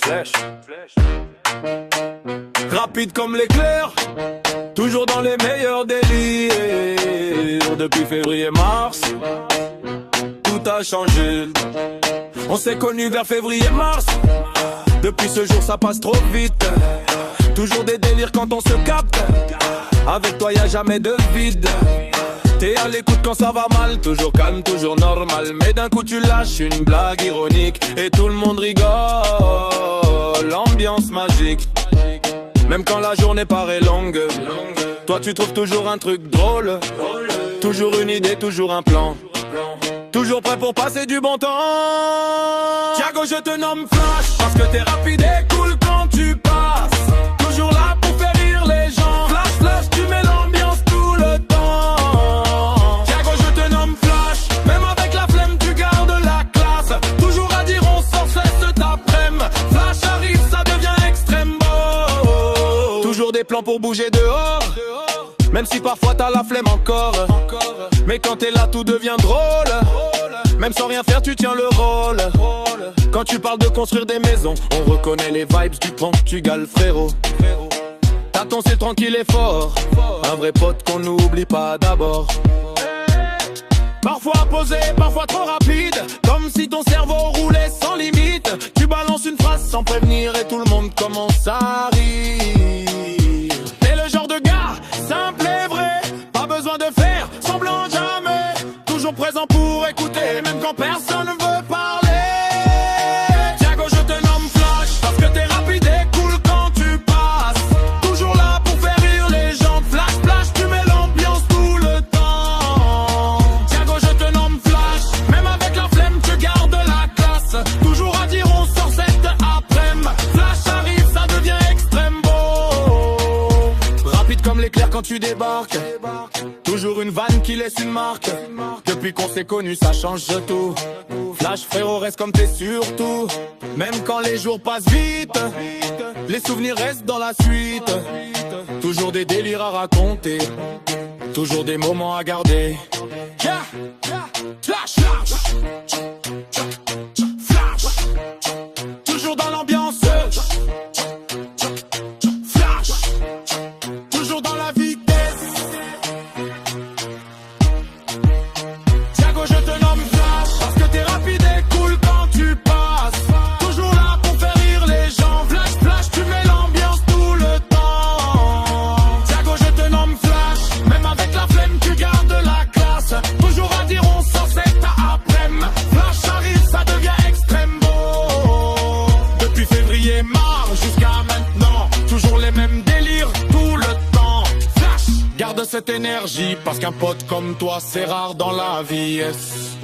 Flèche. Rapide comme l'éclair, toujours dans les meilleurs délires. Depuis février-mars, tout a changé. On s'est connus vers février-mars. Depuis ce jour ça passe trop vite. Toujours des délires quand on se capte. Avec toi y a jamais de vide. T'es à l'écoute quand ça va mal. Toujours calme, toujours normal. Mais d'un coup tu lâches une blague ironique et tout le monde rigole. L'ambiance magique. Même quand la journée paraît longue, toi tu trouves toujours un truc drôle. Toujours une idée, toujours un plan. Toujours prêt pour passer du bon temps. Thiago, je te nomme Flash parce que t'es rapide et cool quand tu passes. Toujours là pour faire rire les gens. Flash, flash, tu mets l'ambiance tout le temps. Thiago, je te nomme Flash. Même avec la flemme, tu gardes la classe. Toujours à dire on sort cet après-midi. Flash arrive, ça devient extrême beau. Toujours des plans pour bouger dehors. Même si parfois t'as la flemme encore. Mais quand t'es là tout devient drôle. Même sans rien faire tu tiens le rôle. Quand tu parles de construire des maisons, on reconnaît les vibes du Portugal frérot. T'as ton style tranquille et fort. Un vrai pote qu'on n'oublie pas d'abord. Parfois posé, parfois trop rapide. Comme si ton cerveau roulait sans limite. Tu balances une phrase sans prévenir et tout le monde commence à rire. T'es le genre de gars simple et vrai. Pas besoin de faire semblant jamais. Toujours présent pour écouter, même quand personne ne veut parler. Thiago, je te nomme Flash parce que t'es rapide et cool quand tu passes. Toujours là pour faire rire les gens. Flash, flash, tu mets l'ambiance tout le temps. Thiago, je te nomme Flash. Même avec la flemme, tu gardes la classe. Toujours à dire on sort cette après-midi. Flash arrive, ça devient extrême beau. Rapide comme l'éclair quand tu débarques. Toujours une vanne qui laisse une marque. Depuis qu'on s'est connus ça change tout. Flash frérot reste comme t'es surtout. Même quand les jours passent vite, les souvenirs restent dans la suite. Toujours des délires à raconter. Toujours des moments à garder. Yeah. Flash, flash. Flash. Toujours dans l'ambiance. Flash. Toujours dans la vitesse. Thiago, je te nomme Flash parce que t'es rapide et cool quand tu passes. Toujours là pour faire rire les gens. Flash, flash, tu mets l'ambiance tout le temps. Thiago, je te nomme Flash. Même avec la flemme, tu gardes la classe. Toujours à dire on sort cet après-midi. Flash arrive, ça devient extrême beau. Depuis février, mars jusqu'à maintenant. Toujours les mêmes délires tout le temps. Flash, garde cette énergie parce qu'un pote comme toi c'est rare dans la vie. Yes.